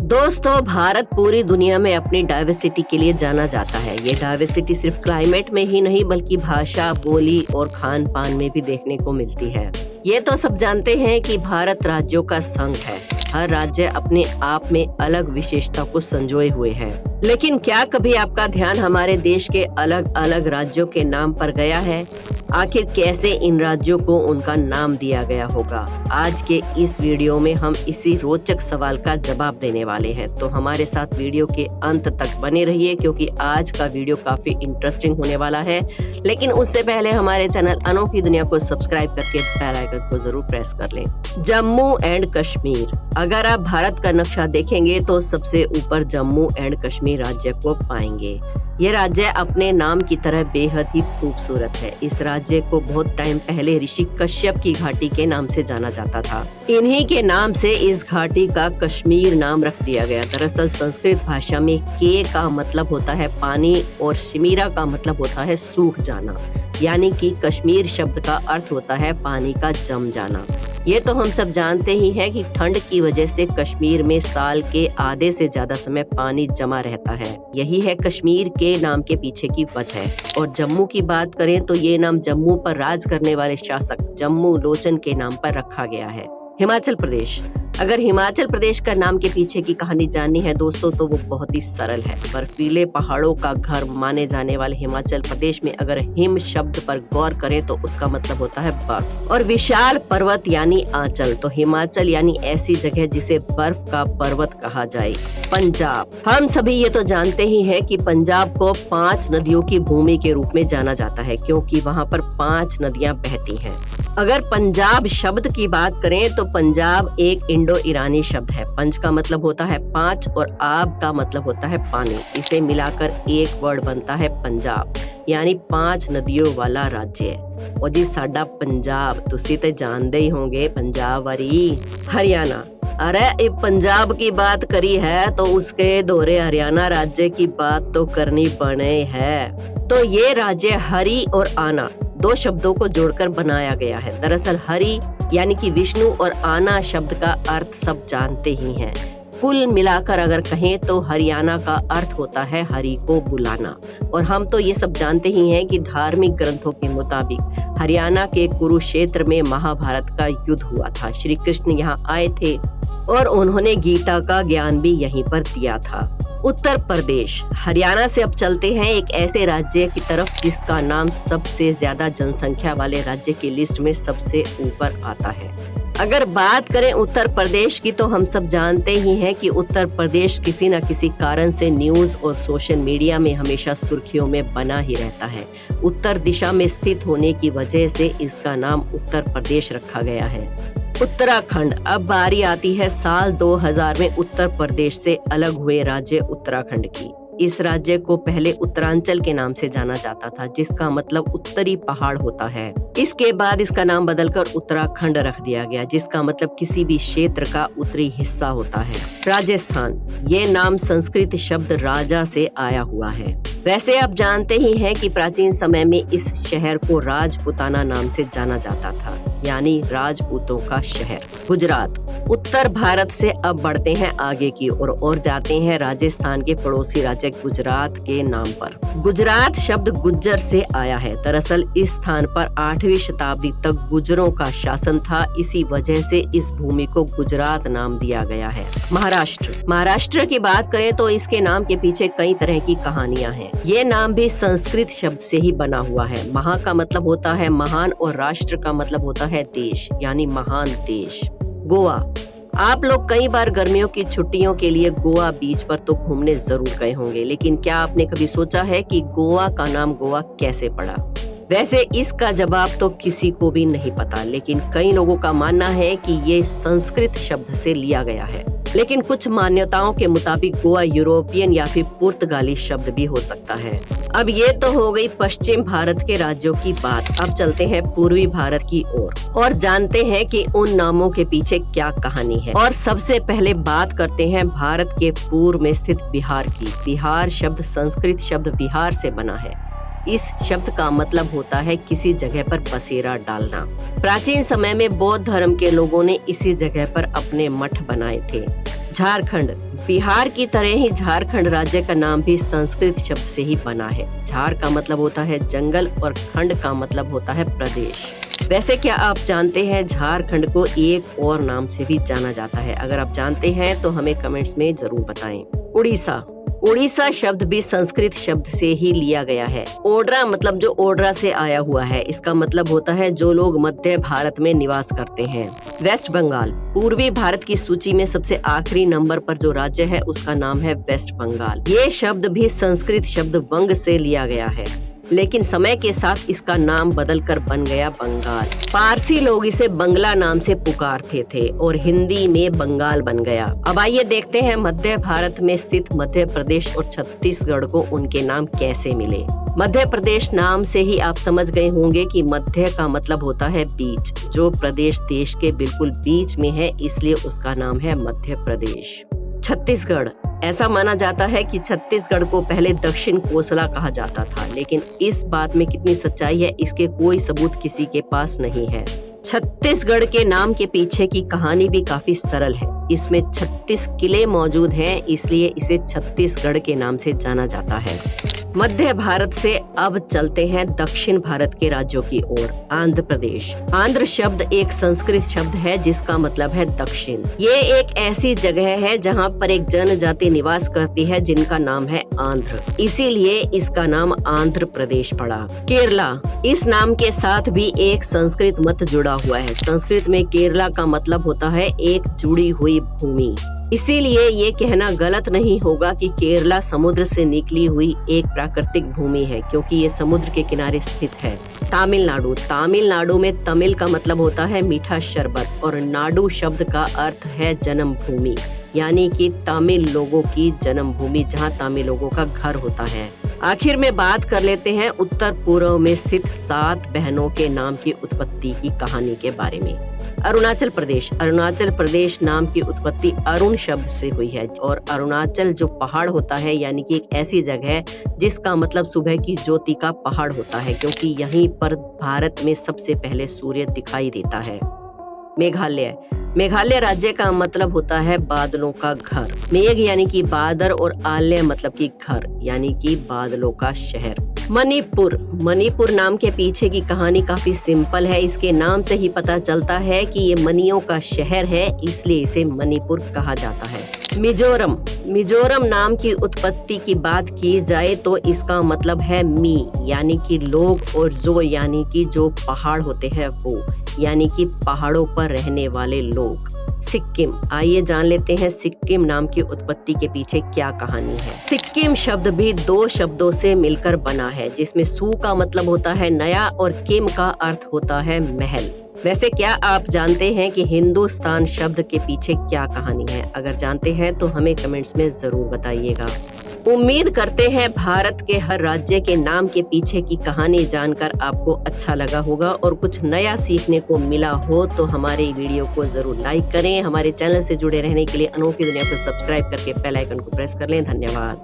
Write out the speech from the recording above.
दोस्तों, भारत पूरी दुनिया में अपनी डाइवर्सिटी के लिए जाना जाता है। ये डाइवर्सिटी सिर्फ क्लाइमेट में ही नहीं बल्कि भाषा, बोली और खान पान में भी देखने को मिलती है। ये तो सब जानते हैं कि भारत राज्यों का संघ है। हर राज्य अपने आप में अलग विशेषता को संजोए हुए है। लेकिन क्या कभी आपका ध्यान हमारे देश के अलग अलग राज्यों के नाम पर गया है? आखिर कैसे इन राज्यों को उनका नाम दिया गया होगा? आज के इस वीडियो में हम इसी रोचक सवाल का जवाब देने वाले हैं, तो हमारे साथ वीडियो के अंत तक बने रहिए क्योंकि आज का वीडियो काफी इंटरेस्टिंग होने वाला है। लेकिन उससे पहले हमारे चैनल अनोखी दुनिया को सब्सक्राइब करके बेल आइकन को जरूर प्रेस कर लें। जम्मू एंड कश्मीर। अगर आप भारत का नक्शा देखेंगे तो सबसे ऊपर जम्मू एंड कश्मीर राज्य को पाएंगे। ये राज्य अपने नाम की तरह बेहद ही खूबसूरत है। इस राज्य को बहुत टाइम पहले ऋषि कश्यप की घाटी के नाम से जाना जाता था। इन्हीं के नाम से इस घाटी का कश्मीर नाम रख दिया गया। दरअसल संस्कृत भाषा में के का मतलब होता है पानी और शिमीरा का मतलब होता है सूख जाना, यानी कि कश्मीर शब्द का अर्थ होता है पानी का जम जाना। ये तो हम सब जानते ही हैं कि ठंड की वजह से कश्मीर में साल के आधे से ज्यादा समय पानी जमा रहता है। यही है कश्मीर के नाम के पीछे की वजह। और जम्मू की बात करें तो ये नाम जम्मू पर राज करने वाले शासक जम्मू लोचन के नाम पर रखा गया है। हिमाचल प्रदेश। अगर हिमाचल प्रदेश का नाम के पीछे की कहानी जाननी है दोस्तों तो वो बहुत ही सरल है। बर्फीले पहाड़ों का घर माने जाने वाले हिमाचल प्रदेश में अगर हिम शब्द पर गौर करें तो उसका मतलब होता है बर्फ, और विशाल पर्वत यानी आंचल। तो हिमाचल यानी ऐसी जगह जिसे बर्फ का पर्वत कहा जाए। पंजाब। हम सभी ये तो जानते ही हैं कि पंजाब को 5 नदियों की भूमि के रूप में जाना जाता है क्योंकि वहाँ पर 5 नदियाँ बहती हैं। अगर पंजाब शब्द की बात करें तो पंजाब एक इंडो ईरानी शब्द है। पंज का मतलब होता है 5 और आब का मतलब होता है पानी। इसे मिलाकर एक वर्ड बनता है पंजाब, यानी 5 नदियों वाला राज्य। और जी साडा पंजाब तुसी ते जानते ही होंगे, पंजाब वारी। हरियाणा। अरे ये पंजाब की बात करी है तो उसके दोहरे हरियाणा राज्य की बात तो करनी बने है। तो ये राज्य हरि और आना 2 शब्दों को जोड़कर बनाया गया है। दरअसल हरि यानी कि विष्णु और आना शब्द का अर्थ सब जानते ही हैं। कुल मिलाकर अगर कहें तो हरियाणा का अर्थ होता है हरि को बुलाना। और हम तो ये सब जानते ही हैं कि धार्मिक ग्रंथों के मुताबिक हरियाणा के कुरुक्षेत्र में महाभारत का युद्ध हुआ था। श्री कृष्ण यहाँ आए थे और उन्होंने गीता का ज्ञान भी यहीं पर दिया था। उत्तर प्रदेश। हरियाणा से अब चलते हैं एक ऐसे राज्य की तरफ जिसका नाम सबसे ज्यादा जनसंख्या वाले राज्य की लिस्ट में सबसे ऊपर आता है। अगर बात करें उत्तर प्रदेश की तो हम सब जानते ही हैं कि उत्तर प्रदेश किसी न किसी कारण से न्यूज और सोशल मीडिया में हमेशा सुर्खियों में बना ही रहता है। उत्तर दिशा में स्थित होने की वजह से इसका नाम उत्तर प्रदेश रखा गया है। उत्तराखंड। अब बारी आती है साल 2000 में उत्तर प्रदेश से अलग हुए राज्य उत्तराखंड की। इस राज्य को पहले उत्तरांचल के नाम से जाना जाता था, जिसका मतलब उत्तरी पहाड़ होता है। इसके बाद इसका नाम बदलकर उत्तराखंड रख दिया गया, जिसका मतलब किसी भी क्षेत्र का उत्तरी हिस्सा होता है। राजस्थान। ये नाम संस्कृत शब्द राजा से आया हुआ है। वैसे आप जानते ही हैं कि प्राचीन समय में इस शहर को राजपुताना नाम से जाना जाता था, यानी राजपूतों का शहर। गुजरात। उत्तर भारत से अब बढ़ते हैं आगे की ओर और जाते हैं राजस्थान के पड़ोसी राज्य गुजरात के नाम पर। गुजरात शब्द गुज्जर से आया है। दरअसल इस स्थान पर 8वीं शताब्दी तक गुज्जरों का शासन था, इसी वजह से इस भूमि को गुजरात नाम दिया गया है। महाराष्ट्र। महाराष्ट्र की बात करें तो इसके नाम के पीछे कई तरह की कहानियां हैं। ये नाम भी संस्कृत शब्द से ही बना हुआ है। महा का मतलब होता है महान और राष्ट्र का मतलब होता है देश, यानी महान देश। गोवा। आप लोग कई बार गर्मियों की छुट्टियों के लिए गोवा बीच पर तो घूमने जरूर गए होंगे, लेकिन क्या आपने कभी सोचा है कि गोवा का नाम गोवा कैसे पड़ा? वैसे इसका जवाब तो किसी को भी नहीं पता, लेकिन कई लोगों का मानना है कि ये संस्कृत शब्द से लिया गया है। लेकिन कुछ मान्यताओं के मुताबिक गोवा यूरोपियन या फिर पुर्तगाली शब्द भी हो सकता है। अब ये तो हो गई पश्चिम भारत के राज्यों की बात। अब चलते हैं पूर्वी भारत की ओर और जानते हैं कि उन नामों के पीछे क्या कहानी है। और सबसे पहले बात करते हैं भारत के पूर्व में स्थित बिहार की। बिहार शब्द संस्कृत शब्द बिहार से बना है। इस शब्द का मतलब होता है किसी जगह पर बसेरा डालना। प्राचीन समय में बौद्ध धर्म के लोगों ने इसी जगह पर अपने मठ बनाए थे। झारखंड। बिहार की तरह ही झारखंड राज्य का नाम भी संस्कृत शब्द से ही बना है। झार का मतलब होता है जंगल और खंड का मतलब होता है प्रदेश। वैसे क्या आप जानते हैं झारखंड को एक और नाम से भी जाना जाता है? अगर आप जानते हैं तो हमें कमेंट्स में जरूर बताएं। उड़ीसा। उड़ीसा शब्द भी संस्कृत शब्द से ही लिया गया है। ओड्रा मतलब जो ओड्रा से आया हुआ है, इसका मतलब होता है जो लोग मध्य भारत में निवास करते हैं। वेस्ट बंगाल। पूर्वी भारत की सूची में सबसे आखिरी नंबर पर जो राज्य है उसका नाम है वेस्ट बंगाल। ये शब्द भी संस्कृत शब्द वंग से लिया गया है, लेकिन समय के साथ इसका नाम बदलकर बन गया बंगाल। पारसी लोग इसे बंगला नाम से पुकारते थे और हिंदी में बंगाल बन गया। अब आइए देखते हैं मध्य भारत में स्थित मध्य प्रदेश और छत्तीसगढ़ को उनके नाम कैसे मिले। मध्य प्रदेश नाम से ही आप समझ गए होंगे कि मध्य का मतलब होता है बीच। जो प्रदेश देश के बिल्कुल बीच में है, इसलिए उसका नाम है मध्य प्रदेश। छत्तीसगढ़। ऐसा माना जाता है कि छत्तीसगढ़ को पहले दक्षिण कोसला कहा जाता था, लेकिन इस बात में कितनी सच्चाई है इसके कोई सबूत किसी के पास नहीं है। छत्तीसगढ़ के नाम के पीछे की कहानी भी काफी सरल है। इसमें 36 किले मौजूद हैं, इसलिए इसे छत्तीसगढ़ के नाम से जाना जाता है। मध्य भारत से अब चलते हैं दक्षिण भारत के राज्यों की ओर। आंध्र प्रदेश। आंध्र शब्द एक संस्कृत शब्द है जिसका मतलब है दक्षिण। ये एक ऐसी जगह है जहाँ पर एक जनजाति निवास करती है जिनका नाम है आंध्र, इसीलिए इसका नाम आंध्र प्रदेश पड़ा। केरला। इस नाम के साथ भी एक संस्कृत मत जुड़ा हुआ है। संस्कृत में केरला का मतलब होता है एक जुड़ी हुई भूमि, इसीलिए ये कहना गलत नहीं होगा कि केरला समुद्र से निकली हुई एक प्राकृतिक भूमि है, क्योंकि ये समुद्र के किनारे स्थित है। तमिलनाडु। तमिलनाडु में तमिल का मतलब होता है मीठा शरबत और नाडु शब्द का अर्थ है जन्म भूमि, यानी कि तमिल लोगों की जन्म भूमि, जहाँ तमिल लोगों का घर होता है। आखिर में बात कर लेते हैं उत्तर पूर्व में स्थित 7 बहनों के नाम की उत्पत्ति की कहानी के बारे में। अरुणाचल प्रदेश। अरुणाचल प्रदेश नाम की उत्पत्ति अरुण शब्द से हुई है और अरुणाचल जो पहाड़ होता है, यानी कि एक ऐसी जगह है जिसका मतलब सुबह की ज्योति का पहाड़ होता है, क्योंकि यहीं पर भारत में सबसे पहले सूर्य दिखाई देता है। मेघालय। मेघालय राज्य का मतलब होता है बादलों का घर। मेघ यानी कि बादल और आलय मतलब कि घर, यानी कि बादलों का शहर। मणिपुर। मणिपुर नाम के पीछे की कहानी काफी सिंपल है। इसके नाम से ही पता चलता है कि ये मणियों का शहर है, इसलिए इसे मणिपुर कहा जाता है। मिजोरम। मिजोरम नाम की उत्पत्ति की बात की जाए तो इसका मतलब है मी यानी कि लोग, और जो यानी कि जो पहाड़ होते हैं वो, यानी कि पहाड़ों पर रहने वाले लोग। सिक्किम। आइए जान लेते हैं सिक्किम नाम की उत्पत्ति के पीछे क्या कहानी है। सिक्किम शब्द भी 2 शब्दों से मिलकर बना है, जिसमें सू का मतलब होता है नया और किम का अर्थ होता है महल। वैसे क्या आप जानते हैं कि हिंदुस्तान शब्द के पीछे क्या कहानी है? अगर जानते हैं तो हमें कमेंट्स में जरूर बताइएगा। उम्मीद करते हैं भारत के हर राज्य के नाम के पीछे की कहानी जानकर आपको अच्छा लगा होगा और कुछ नया सीखने को मिला हो तो हमारे वीडियो को जरूर लाइक करें। हमारे चैनल से जुड़े रहने के लिए अनोखी दुनिया को सब्सक्राइब करके बेल आइकन को प्रेस कर लें। धन्यवाद।